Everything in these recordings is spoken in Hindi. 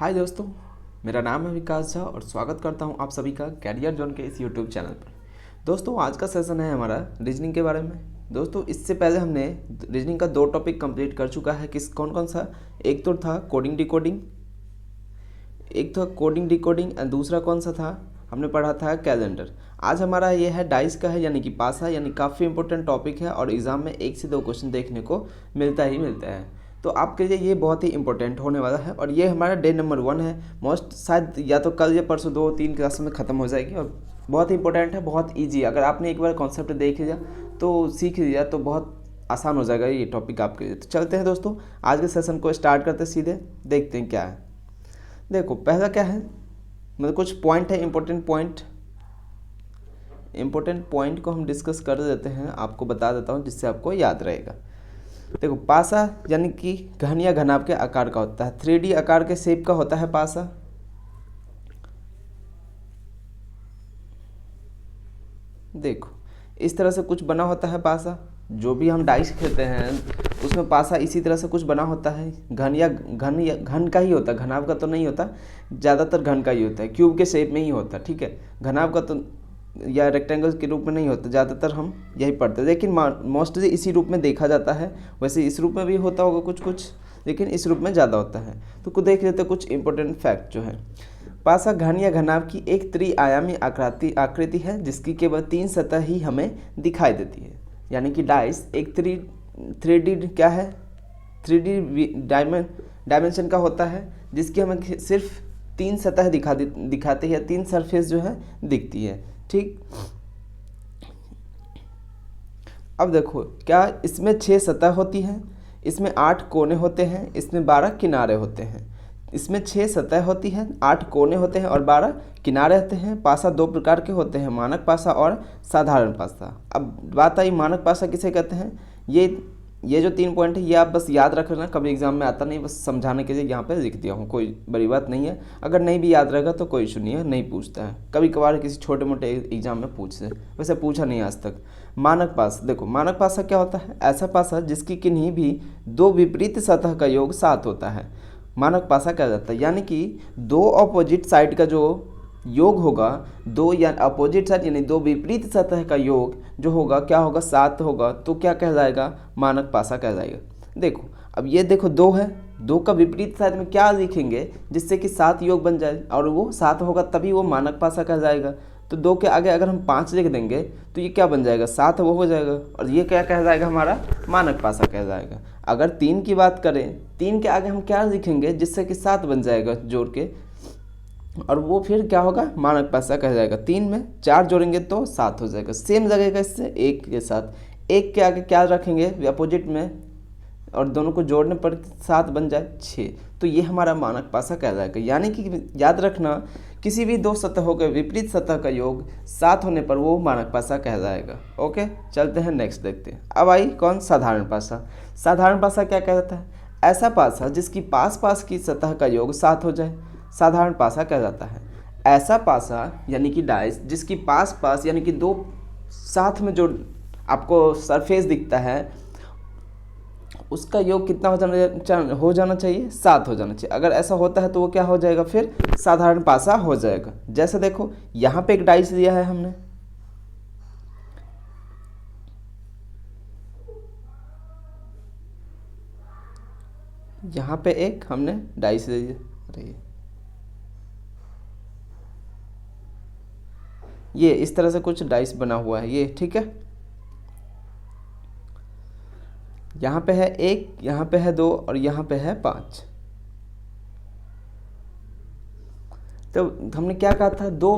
हाय दोस्तों, मेरा नाम है विकास झा और स्वागत करता हूं आप सभी का कैरियर जोन के इस यूट्यूब चैनल पर। दोस्तों, आज का सेशन है हमारा रीजनिंग के बारे में। दोस्तों, इससे पहले हमने रीजनिंग का 2 टॉपिक कंप्लीट कर चुका है। कौन कौन सा? एक तो था कोडिंग डिकोडिंग और दूसरा कौन सा था? हमने पढ़ा था कैलेंडर। आज हमारा ये है डाइस का है, यानी कि पासा, यानी काफ़ी इंपॉर्टेंट टॉपिक है और एग्ज़ाम में 1 से 2 क्वेश्चन देखने को मिलता है। तो आपके लिए ये बहुत ही इंपॉर्टेंट होने वाला है और ये हमारा डे नंबर 1 है। मोस्ट शायद या तो कल या परसों 2-3 क्लास में ख़त्म हो जाएगी और बहुत ही इंपॉर्टेंट है, बहुत ईजी। अगर आपने एक बार कॉन्सेप्ट देख लिया तो सीख लिया तो बहुत आसान हो जाएगा ये टॉपिक आपके लिए। तो चलते हैं दोस्तों, आज के सेशन को स्टार्ट करते सीधे देखते हैं क्या है। देखो, पहला क्या है, मतलब कुछ पॉइंट है, इंपॉर्टेंट पॉइंट को हम डिस्कस कर देते हैं, आपको बता देता हूँ जिससे आपको याद रहेगा। देखो, पासा यानी कि घन या घनाभ के आकार का होता है। 3D आकार के शेप का होता है पासा। देखो, इस तरह से कुछ बना होता है पासा। जो भी हम डाइस खेलते हैं उसमें पासा इसी तरह से कुछ बना होता है। घन का ही होता है, घनाभ का तो नहीं होता। ज़्यादातर घन का ही होता है, क्यूब के शेप में ही होता है, ठीक है। घनाभ का तो या रेक्टेंगल के रूप में नहीं होता, ज़्यादातर हम यही पढ़ते हैं, लेकिन मोस्टली इसी रूप में देखा जाता है। वैसे इस रूप में भी होता होगा कुछ, लेकिन इस रूप में ज़्यादा होता है। तो कुछ देख लेते हैं कुछ इंपॉर्टेंट फैक्ट जो है। पासा घन या घनाभ की एक त्रिआयामी आकृति है जिसकी केवल 3 सतह ही हमें दिखाई देती है। यानी कि डाइस एक 3D क्या है, 3D डायमेंशन का होता है, जिसकी हमें सिर्फ 3 सतह दिखाते हैं, 3 सरफेस जो है दिखती है, ठीक। अब देखो, क्या इसमें 6 सतह होती हैं, इसमें 8 कोने होते हैं, इसमें 12 किनारे होते हैं। इसमें 6 सतह होती हैं, 8 कोने होते हैं और 12 किनारे होते हैं। पासा 2 प्रकार के होते हैं, मानक पासा और साधारण पासा। अब बात आई मानक पासा किसे कहते हैं। ये जो 3 पॉइंट है ये आप बस याद रख लेना, कभी एग्जाम में आता नहीं, बस समझाने के लिए यहाँ पे लिख दिया हूँ, कोई बड़ी बात नहीं है। अगर नहीं भी याद रहेगा तो कोई इशू नहीं है, नहीं पूछता है, कभी कभार किसी छोटे मोटे एग्जाम में पूछते हैं, वैसे पूछा नहीं आज तक। मानक पासा, देखो मानक पासा क्या होता है, ऐसा पासा जिसकी किन्हीं भी 2 विपरीत सतह का योग 7 होता है, मानक पासा कहा जाता है। यानी कि 2 अपोजिट साइड का जो योग होगा, 2 या अपोजिट साइड यानी 2 विपरीत सतह का योग जो होगा क्या होगा, 7 होगा, तो क्या कहलाएगा, मानक पासा कहलाएगा। देखो, अब ये देखो 2 है, 2 का विपरीत साइड में क्या लिखेंगे जिससे कि 7 योग बन जाए, और वो 7 होगा तभी वो मानक पासा कहलाएगा। तो 2 के आगे अगर हम 5 लिख देंगे तो ये क्या बन जाएगा, 7 वो हो जाएगा, और ये क्या कहलाएगा, हमारा मानक पासा कहलाएगा। अगर 3 की बात करें, 3 के आगे हम क्या लिखेंगे जिससे कि 7 बन जाएगा जोड़ के, और वो फिर क्या होगा, मानक पासा कह जाएगा। 3 में 4 जोड़ेंगे तो 7 हो जाएगा, सेम लगेगा इससे 1 के साथ। 1 के आगे क्या रखेंगे अपोजिट में, और दोनों को जोड़ने पर 7 बन जाए 6, तो ये हमारा मानक पासा कह जाएगा। यानी कि याद रखना, किसी भी 2 सतहों के विपरीत सतह का योग 7 होने पर वो मानक पासा कह जाएगा। ओके, चलते हैं नेक्स्ट देखते हैं। अब आई कौन, साधारण पासा। साधारण पासा क्या कहता है, ऐसा पासा जिसकी पास की सतह का योग 7 हो जाए, साधारण पासा कह जाता है। ऐसा पासा यानी कि डाइस जिसकी पास यानी कि 2 साथ में जो आपको सरफेस दिखता है उसका योग कितना हो जाना चाहिए, 7 हो जाना चाहिए। अगर ऐसा होता है तो वो क्या हो जाएगा, फिर साधारण पासा हो जाएगा। जैसे देखो, यहाँ पे एक डाइस दिया है हमने, यहाँ पे एक हमने डाइस दे दिया, अरे ये इस तरह से कुछ डाइस बना हुआ है ये, ठीक है। यहाँ पे है 1, यहाँ पे है 2 और यहाँ पे है 5। तो हमने क्या कहा था, 2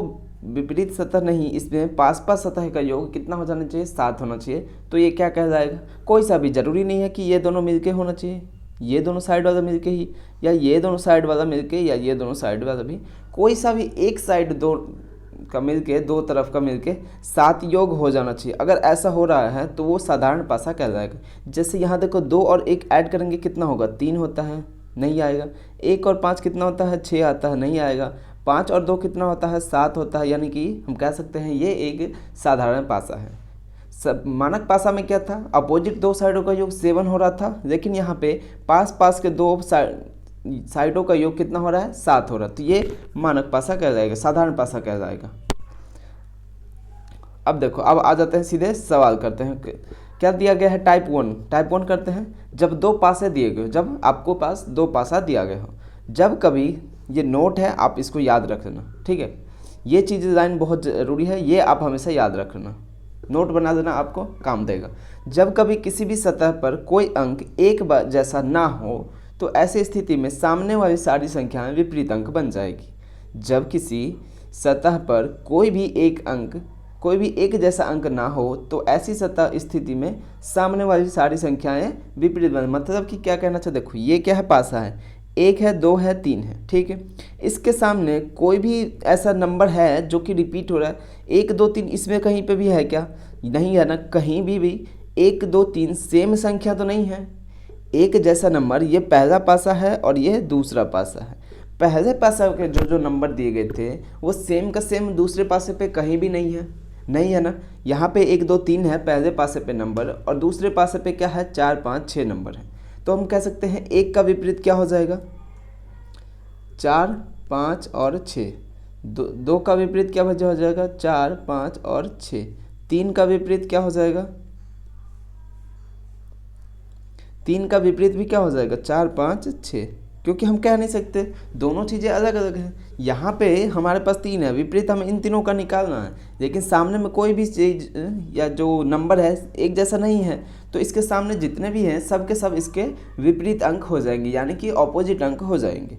विपरीत सतह नहीं, इसमें पास सतह का योग कितना हो जाना चाहिए, 7 होना चाहिए। तो ये क्या कहलाएगा, कोई सा भी, जरूरी नहीं है कि ये दोनों मिलके होना चाहिए, ये दोनों साइड वाला मिलके ही, या ये दोनों साइड वाला मिलके, या ये दोनों साइड वाला भी, कोई सा भी एक साइड 2 का मिलके, 2 तरफ का मिलके 7 योग हो जाना चाहिए। अगर ऐसा हो रहा है तो वो साधारण पासा कहलाएगा। जैसे यहाँ देखो, 2 और 1 ऐड करेंगे कितना होगा, 3 होता है, नहीं आएगा। 1 और 5 कितना होता है, 6 आता है, नहीं आएगा। 5 और 2 कितना होता है, 7 होता है। यानी कि हम कह सकते हैं ये एक साधारण पासा है। सब मानक पासा में क्या था, अपोजिट 2 साइडों का योग 7 हो रहा था, लेकिन यहाँ पे पास के 2 साइड साइडों का योग कितना हो रहा है, 7 हो रहा है। तो ये मानक पासा कह जाएगा, साधारण पासा कह जाएगा। अब देखो, अब आ जाते हैं सीधे सवाल करते हैं। क्या दिया गया है, टाइप 1। टाइप 1 करते हैं, जब 2 पासे दिए गए, जब आपको पास 2 पासा दिया गया हो, जब कभी, ये नोट है, आप इसको याद रखना, ठीक है। ये चीज़ डिज़ाइन बहुत ज़रूरी है, ये आप हमेशा याद रखना, नोट बना देना, आपको काम देगा। जब कभी किसी भी सतह पर कोई अंक एक बार जैसा ना हो तो ऐसी स्थिति में सामने वाली सारी संख्याएं विपरीत अंक बन जाएगी। जब किसी सतह पर कोई भी एक जैसा अंक ना हो तो ऐसी सतह स्थिति में सामने वाली सारी संख्याएं विपरीत बन, मतलब कि क्या कहना चाहिए, देखो ये क्या है, पासा है, 1 है, 2 है, 3 है, ठीक है। इसके सामने कोई भी ऐसा नंबर है जो कि रिपीट हो रहा है, 1 2 3, इसमें कहीं पे भी है क्या, नहीं है ना, कहीं भी 1 2 3 सेम संख्या तो नहीं है, एक जैसा नंबर, ये पहला पासा है और ये दूसरा पासा है। पहले पासा के जो नंबर दिए गए थे वो सेम का सेम दूसरे पासे पे कहीं भी नहीं है, नहीं है ना। यहाँ पे 1 2 3 है पहले पासे पे नंबर, और दूसरे पासे पे क्या है, 4 5 6 नंबर है। तो हम कह सकते हैं 1 का विपरीत क्या हो जाएगा, 4 5 और 6। 2 का विपरीत क्या हो जाएगा, 4 5 और 6। 3 का विपरीत क्या हो जाएगा, 3 का विपरीत भी क्या हो जाएगा, 4 5 6। क्योंकि हम कह नहीं सकते, दोनों चीज़ें अलग अलग हैं। यहाँ पे हमारे पास 3 है, विपरीत हमें इन तीनों का निकालना है, लेकिन सामने में कोई भी चीज़ या जो नंबर है एक जैसा नहीं है, तो इसके सामने जितने भी हैं सब के सब इसके विपरीत अंक हो जाएंगे, यानी कि ऑपोजिट अंक हो जाएंगे।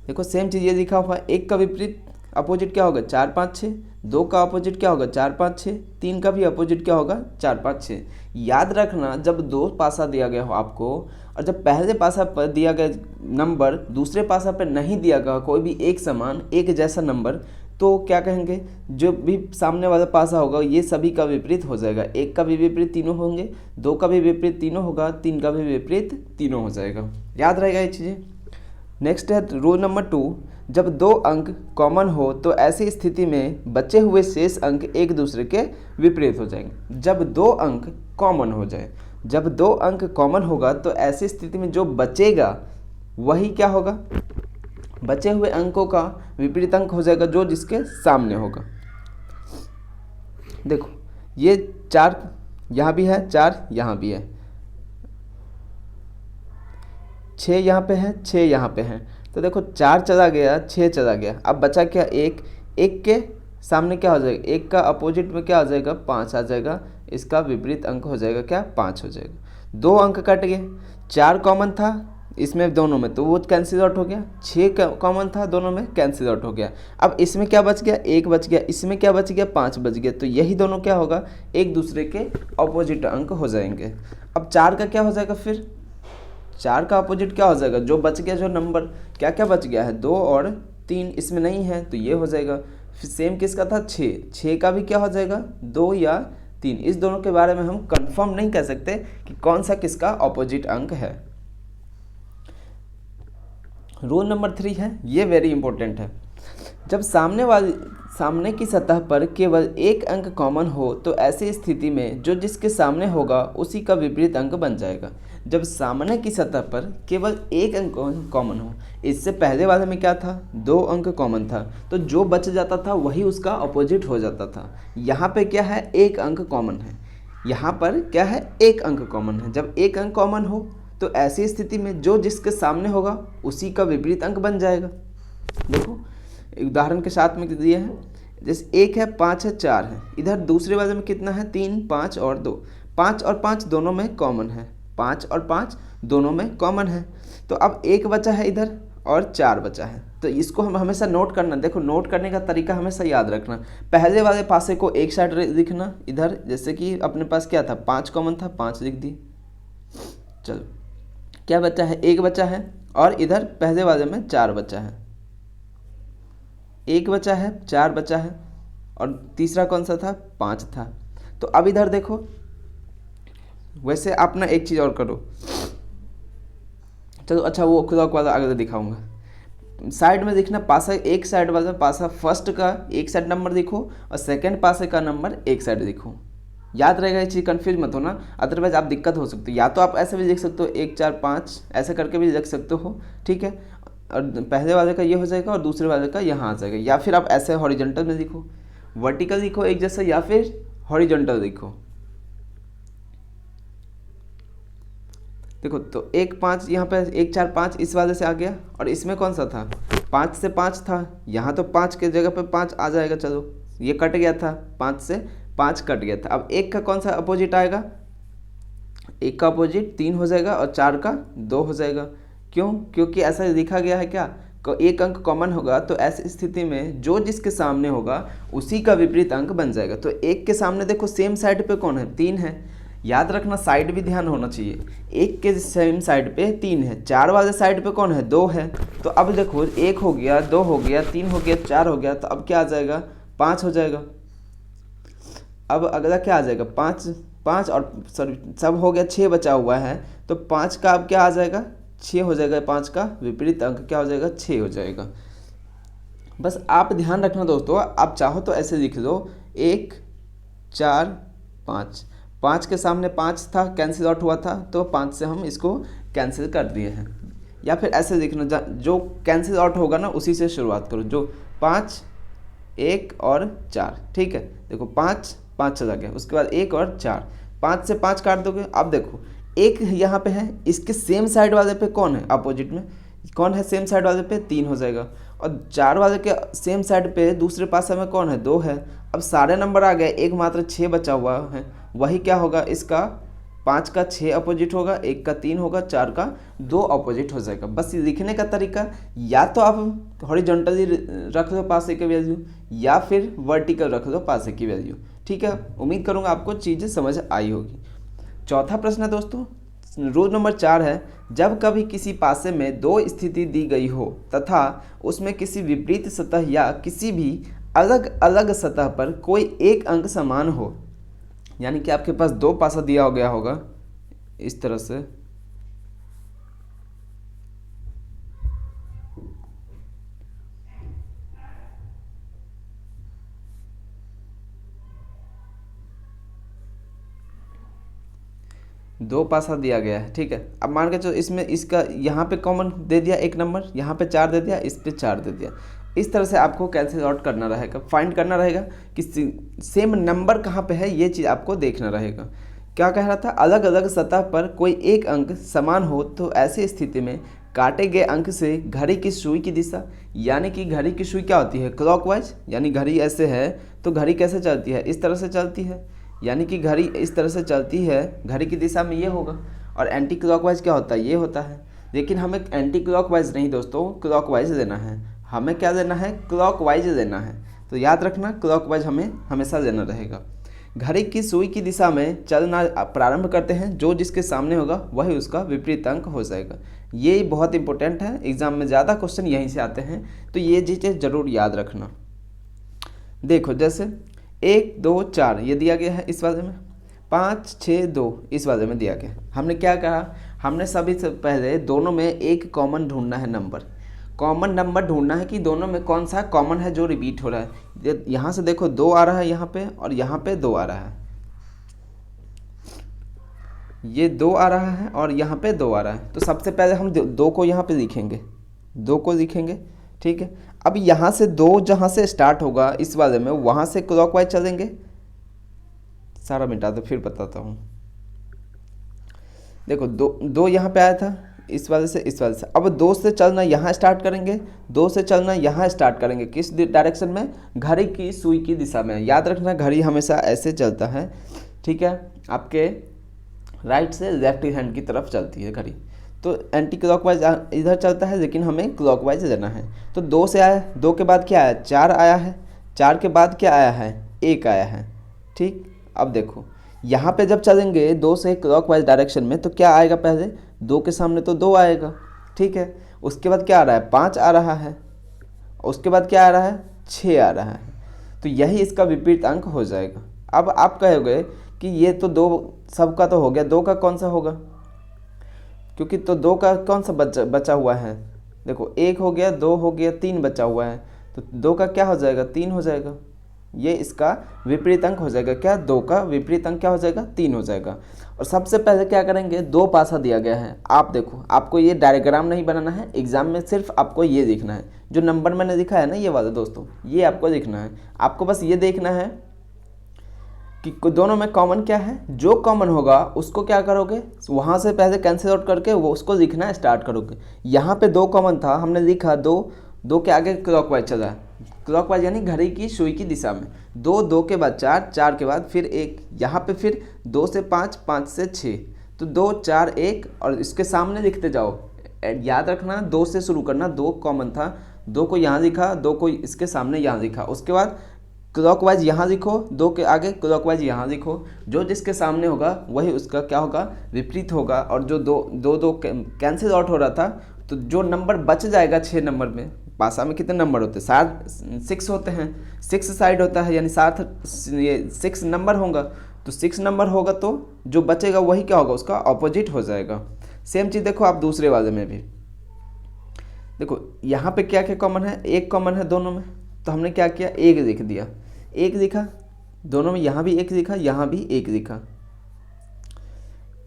देखो सेम चीज़ ये लिखा हुआ है, 1 का विपरीत अपोजिट क्या होगा, 4 5 6। 2 का अपोजिट क्या होगा, 4 5 6। 3 का भी अपोजिट क्या होगा, 4 5 6। याद रखना, जब 2 पासा दिया गया हो आपको, और जब पहले पासा पर दिया गया नंबर दूसरे पासा पर नहीं दिया गया कोई भी एक समान एक जैसा नंबर, तो क्या कहेंगे, जो भी सामने वाला पासा होगा ये सभी का विपरीत हो जाएगा। 1 का भी विपरीत तीनों होंगे, 2 का भी विपरीत तीनों होगा, 3 का भी विपरीत तीनों हो जाएगा। याद रहेगा ये चीज़ें। नेक्स्ट है रूल नंबर 2, जब 2 अंक कॉमन हो तो ऐसी स्थिति में बचे हुए शेष अंक एक दूसरे के विपरीत हो जाएंगे। जब 2 अंक कॉमन हो जाए, जब 2 अंक कॉमन होगा तो ऐसी स्थिति में जो बचेगा वही क्या होगा, बचे हुए अंकों का विपरीत अंक हो जाएगा जो जिसके सामने होगा। देखो ये 4 यहाँ भी है, 4 यहाँ भी है, 6 यहाँ पे है, 6 यहाँ पे है। तो देखो 4 चला गया, 6 चला गया, अब बचा क्या, 1। 1 के सामने क्या हो जाएगा, 1 का अपोजिट में क्या हो जाएगा, 5 आ जाएगा, इसका विपरीत अंक हो जाएगा क्या, 5 हो जाएगा। 2 अंक कट गए, 4 कॉमन था इसमें दोनों में तो वो कैंसिल आउट हो गया, 6 कॉमन था दोनों में, कैंसिल आउट हो गया। अब इसमें क्या बच गया, 1 बच गया, इसमें क्या बच गया, 5 बच गया। तो यही दोनों क्या होगा, एक दूसरे के अपोजिट अंक हो जाएंगे। अब 4 का क्या हो जाएगा, फिर 4 का अपोजिट क्या हो जाएगा, जो बच गया, जो नंबर क्या क्या बच गया है, 2 और 3 इसमें नहीं है तो ये हो जाएगा। फिर सेम किसका था, 6 का भी क्या हो जाएगा, 2 या 3। इस दोनों के बारे में हम कंफर्म नहीं कह सकते कि कौन सा किसका अपोजिट अंक है। रूल नंबर 3 है, ये वेरी इंपॉर्टेंट है, जब सामने की सतह पर केवल एक अंक कॉमन हो तो ऐसी स्थिति में जो जिसके सामने होगा उसी का विपरीत अंक बन जाएगा। जब सामने की सतह पर केवल एक अंक कॉमन हो, इससे पहले वाले में क्या था, 2 अंक कॉमन था, तो जो बच जाता था वही उसका अपोजिट हो जाता था। यहाँ पे क्या है, एक अंक कॉमन है, यहाँ पर क्या है, एक अंक कॉमन है। जब एक अंक कॉमन हो तो ऐसी स्थिति में जो जिसके सामने होगा उसी का विपरीत अंक बन जाएगा। देखो उदाहरण के साथ में दिए हैं, जैसे 1 है, 5 है, 4 है, इधर दूसरे वाले में कितना है, 3 5 और 2, 5 और 5 दोनों में कॉमन है, 5 और 5 दोनों में कॉमन है। तो अब 1 बचा है इधर और 4 बचा है, तो इसको हम हमेशा नोट करना। देखो नोट करने का तरीका हमेशा याद रखना, पहले वाले पासे को एक साइड लिखना इधर, जैसे कि अपने पास क्या था, 5 कॉमन था, 5 लिख दिए। चलो क्या बचा है, 1 बचा है, और इधर पहले वाले में 4 बचा है, 1 बचा है, 4 बचा है, और तीसरा कौन सा था, 5 था। तो अब इधर देखो, वैसे आप ना एक चीज़ और करो, चलो अच्छा वो क्लॉक वाला अगले दिखाऊंगा। साइड में देखना पासा, एक साइड वाला पासा फर्स्ट का एक साइड नंबर लिखो और सेकंड पासे का नंबर एक साइड लिखो। याद रहेगा ये चीज़, कन्फ्यूज मत होना, अदरवाइज आप दिक्कत हो सकती है। या तो आप ऐसे भी लिख सकते हो 1 4 5 ऐसे करके भी लिख सकते हो, ठीक है, और पहले वाले का ये हो जाएगा और दूसरे वाले का यहाँ आ जाएगा। या फिर आप ऐसे हॉरिजॉन्टल में लिखो, वर्टिकल लिखो एक जैसा, या फिर हॉरिजॉन्टल लिखो। देखो तो 1 5 यहाँ पे 1 4 5 इस वाले से आ गया, और इसमें कौन सा था 5 से 5 था, यहाँ तो 5 के जगह पे 5 आ जाएगा। चलो ये कट गया था, 5 से 5 कट गया था। अब 1 का कौन सा अपोजिट आएगा, 1 का अपोजिट 3 हो जाएगा और 4 का 2 हो जाएगा। क्यों, क्योंकि ऐसा लिखा गया है क्या, एक अंक कॉमन होगा तो ऐसी स्थिति में जो जिसके सामने होगा उसी का विपरीत अंक बन जाएगा। तो 1 के सामने देखो सेम साइड पे कौन है, 3 है। याद रखना साइड भी ध्यान होना चाहिए, 1 के सेम साइड पे 3 है, 4 वाले साइड पे कौन है, 2 है। तो अब देखो 1 हो गया, 2 हो गया, 3 हो गया, 4 हो गया, तो अब क्या आ जाएगा, 5 हो जाएगा। अब अगला क्या आ जाएगा, 5 5 और सॉरी सब हो गया, 6 बचा हुआ है। तो 5 का अब क्या आ जाएगा, 6 हो जाएगा। 5 का विपरीत अंक क्या हो जाएगा, 6 हो जाएगा। बस आप ध्यान रखना दोस्तों, आप चाहो तो ऐसे लिख दो 1 4 5, 5 के सामने 5 था, कैंसिल आउट हुआ था, तो 5 से हम इसको कैंसिल कर दिए हैं। या फिर ऐसे लिखना, जो कैंसिल आउट होगा ना उसी से शुरुआत करो, जो 5 1 और 4, ठीक है। देखो 5 5 चला गया, उसके बाद 1 और 4, 5 से 5 काट दोगे। अब देखो 1 यहाँ पे है, इसके सेम साइड वाले पे कौन है, अपोजिट में कौन है, सेम साइड वाले पे 3 हो जाएगा। और 4 वाले के सेम साइड पे दूसरे पासे में कौन है, 2 है। अब सारे नंबर आ गए, एक मात्र 6 बचा हुआ है, वही क्या होगा इसका, 5 का 6 अपोजिट होगा, 1 का 3 होगा, 4 का 2 अपोजिट हो जाएगा। बस लिखने का तरीका, या तो आप हॉरिजॉन्टली रख लो पासे की वैल्यू, या फिर वर्टिकल रख लो पासे की वैल्यू, ठीक है। उम्मीद करूँगा आपको चीज़ें समझ आई होगी। चौथा प्रश्न है दोस्तों, रूल नंबर 4 है, जब कभी किसी पासे में 2 स्थिति दी गई हो तथा उसमें किसी विपरीत सतह या किसी भी अलग अलग सतह पर कोई एक अंक समान हो, यानी कि आपके पास 2 पासा दिया हो गया होगा इस तरह से, दो पासा दिया गया है, ठीक है। अब मान के चलो इसमें इसका यहाँ पे कॉमन दे दिया 1 नंबर, यहाँ पे 4 दे दिया, इस पे 4 दे दिया। इस तरह से आपको कैंसिल आउट करना रहेगा, फाइंड करना रहेगा कि सेम नंबर कहाँ पे है, ये चीज़ आपको देखना रहेगा। क्या कह रहा था, अलग अलग सतह पर कोई एक अंक समान हो तो ऐसी स्थिति में काटे गए अंक से घड़ी की सुई की दिशा, यानी कि घड़ी की सुई क्या होती है, क्लॉकवाइज, यानी घड़ी ऐसे है तो घड़ी कैसे चलती है, इस तरह से चलती है, यानी कि घड़ी इस तरह से चलती है, घड़ी की दिशा में ये होगा। और एंटी क्लॉकवाइज क्या होता है, ये होता है। लेकिन हमें एंटी क्लॉकवाइज नहीं दोस्तों, क्लॉकवाइज लेना है। हमें क्या लेना है, क्लॉकवाइज लेना है। तो याद रखना क्लॉकवाइज हमें हमेशा लेना रहेगा। घड़ी की सुई की दिशा में चलना प्रारंभ करते हैं, जो जिसके सामने होगा वही उसका विपरीत अंक हो जाएगा। ये बहुत इंपॉर्टेंट है, एग्जाम में ज़्यादा क्वेश्चन यहीं से आते हैं, तो ये चीज़ें ज़रूर याद रखना। देखो जैसे 1 2 4 ये दिया गया है इस वाले में, 5 6 2 इस वाले में दिया गया। हमने क्या कहा, हमने सभी से पहले दोनों में एक कॉमन ढूंढना है नंबर, कॉमन नंबर ढूंढना है कि दोनों में कौन सा कॉमन है जो रिपीट हो रहा है। यहाँ से देखो 2 आ रहा है यहाँ पे, और यहाँ पे 2 आ रहा है, ये 2 आ रहा है और यहाँ पे 2 आ रहा है। तो सबसे पहले हम 2 को यहाँ पे लिखेंगे, 2 को लिखेंगे, ठीक है। अब यहाँ से 2 जहाँ से स्टार्ट होगा इस वाले में, वहाँ से क्लॉकवाइज चलेंगे। सारा मिटा दो फिर बताता हूँ। देखो 2 यहाँ पे आया था, इस वाले से इस वाले से। अब 2 से चलना यहाँ स्टार्ट करेंगे, 2 से चलना यहाँ स्टार्ट करेंगे, किस डायरेक्शन में, घड़ी की सुई की दिशा में। याद रखना घड़ी हमेशा ऐसे चलता है, ठीक है, आपके राइट से लेफ्ट हैंड की तरफ चलती है घड़ी। तो एंटी क्लॉकवाइज इधर चलता है, लेकिन हमें क्लॉकवाइज लेना है। तो 2 से आया, 2 के बाद क्या आया, 4 आया है, 4 के बाद क्या आया है, 1 आया है, ठीक। अब देखो यहाँ पे जब चलेंगे 2 से क्लॉकवाइज डायरेक्शन में, तो क्या आएगा, पहले 2 के सामने तो 2 आएगा, ठीक है। उसके बाद क्या आ रहा है, 5 आ रहा है, उसके बाद क्या आ रहा है, 6 आ रहा है। तो यही इसका विपरीत अंक हो जाएगा। अब आप कहोगे कि ये तो 2 सबका तो हो गया, 2 का कौन सा होगा, क्योंकि तो 2 का कौन सा बचा हुआ है, देखो 1 हो गया, 2 हो गया, 3 बचा हुआ है, तो 2 का क्या हो जाएगा, 3 हो जाएगा। ये इसका विपरीत अंक हो जाएगा। क्या 2 का विपरीत अंक क्या हो जाएगा 3 हो जाएगा। और सबसे पहले क्या करेंगे, 2 पासा दिया गया है। आप देखो, आपको ये डायग्राम नहीं बनाना है, एग्जाम में सिर्फ आपको ये देखना है, जो नंबर मैंने दिखा है ना ये वाला दोस्तों, ये आपको देखना है। आपको बस ये देखना है कि दोनों में कॉमन क्या है। जो कॉमन होगा उसको क्या करोगे, वहाँ से पहले कैंसिल आउट करके वो उसको लिखना स्टार्ट करोगे। यहाँ पे 2 कॉमन था, हमने लिखा 2 के आगे क्लॉकवाइज चला, क्लॉकवाइज यानी घड़ी की सुई की दिशा में। 2 के बाद 4 के बाद फिर 1, यहाँ पे फिर 2 से 5, 5 से 6, तो 2 4 1 और इसके सामने लिखते जाओ। याद रखना 2 से शुरू करना, 2 कॉमन था, 2 को यहाँ लिखा, 2 को इसके सामने यहाँ लिखा, उसके बाद क्लॉकवाइज यहाँ लिखो, 2 के आगे क्लॉकवाइज यहाँ लिखो। जो जिसके सामने होगा वही उसका क्या होगा, विपरीत होगा। और जो दो कैंसिल आउट हो रहा था, तो जो नंबर बच जाएगा 6 नंबर में, पासा में कितने नंबर होते हैं 6 होते हैं, 6 साइड होता है, यानी 7 ये 6 नंबर होगा। तो 6 नंबर होगा तो जो बचेगा वही क्या होगा, उसका ऑपोजिट हो जाएगा। सेम चीज़ देखो आप दूसरे वाले में भी देखो, यहाँ पे क्या क्या कॉमन है, 1 कॉमन है दोनों में, तो हमने क्या किया 1 लिख दिया, 1 लिखा दोनों में, यहाँ भी 1 लिखा, यहाँ भी 1 लिखा।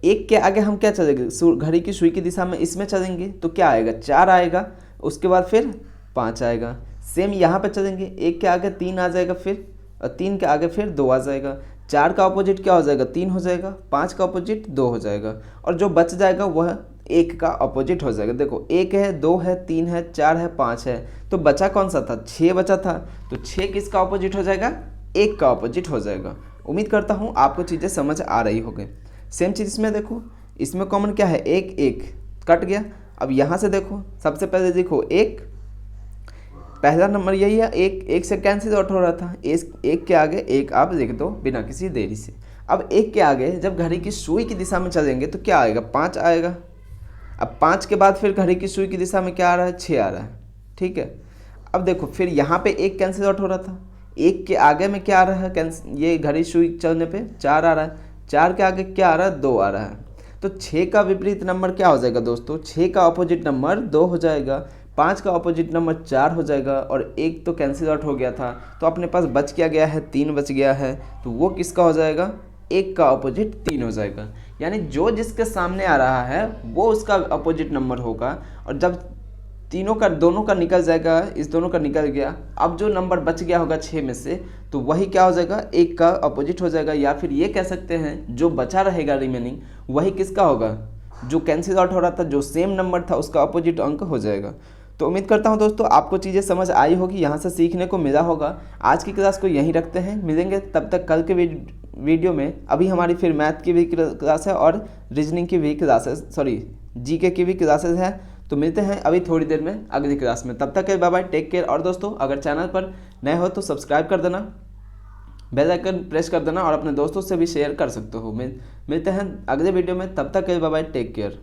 1 के आगे हम क्या चलेंगे, घड़ी की सुई की दिशा में इसमें चलेंगे तो क्या आएगा 4 आएगा, उसके बाद फिर 5 आएगा। सेम यहाँ पे चलेंगे, 1 के आगे 3 आ जाएगा फिर, और 3 के आगे फिर 2 आ जाएगा। 4 का अपोजिट क्या हो जाएगा 3 हो जाएगा, 5 का अपोजिट 2 हो जाएगा, और जो बच जाएगा वह 1 का अपोजिट हो जाएगा। देखो 1 है, 2 है, 3 है, 4 है, 5 है, तो बचा कौन सा था 6 बचा था, तो 6 किसका अपोजिट हो जाएगा 1 का अपोजिट हो जाएगा। उम्मीद करता हूँ आपको चीज़ें समझ आ रही होगी। सेम चीज़ इसमें देखो, इसमें कॉमन क्या है 1 1 कट गया। अब यहाँ से देखो, सबसे पहले देखो 1 पहला नंबर यही है, 1 से कैंसिल आउट हो रहा था, 1 के आगे 1 आप लिख दो बिना किसी देरी से। अब 1 के आगे जब घड़ी की सुई की दिशा में चलेंगे तो क्या आएगा 5 आएगा। अब 5 के बाद फिर घड़ी की सुई की दिशा में क्या आ रहा है 6 आ रहा है, ठीक है। अब देखो फिर यहाँ पे 1 कैंसिल आउट हो रहा था, 1 के आगे में क्या आ रहा है, ये घड़ी सुई चलने पे 4 आ रहा है, 4 के आगे क्या आ रहा है 2 आ रहा है। तो 6 का विपरीत नंबर क्या हो जाएगा दोस्तों, 6 का अपोजिट नंबर 2 हो जाएगा, 5 का अपोजिट नंबर 4 हो जाएगा, और 1 तो कैंसिल आउट हो गया था, तो अपने पास बच क्या गया है 3 बच गया है, तो वो किसका हो जाएगा 1 का अपोजिट 3 हो जाएगा। यानी जो जिसके सामने आ रहा है वो उसका अपोजिट नंबर होगा, और जब दोनों का निकल जाएगा, इस दोनों का निकल गया, अब जो नंबर बच गया होगा 6 में से, तो वही क्या हो जाएगा 1 का अपोजिट हो जाएगा। या फिर ये कह सकते हैं जो बचा रहेगा रिमेनिंग वही किसका होगा, जो कैंसिल आउट हो रहा था, जो सेम नंबर था उसका अपोजिट अंक हो जाएगा। तो उम्मीद करता हूं दोस्तों आपको चीज़ें समझ आई होगी, यहाँ से सीखने को मिला होगा। आज की क्लास को यहीं रखते हैं, मिलेंगे तब तक कल के वीडियो में। अभी हमारी फिर मैथ की भी क्लास है और रीजनिंग की भी क्लासेस, जीके की भी क्लासेस है। तो मिलते हैं अभी थोड़ी देर में अगली क्लास में, तब तक के बाय बाय, टेक केयर। और दोस्तों अगर चैनल पर नए हो तो सब्सक्राइब कर देना, बेल आइकन प्रेस कर देना, और अपने दोस्तों से भी शेयर कर सकते हो। मिलते हैं अगले वीडियो में, तब तक के बाय बाय, टेक केयर।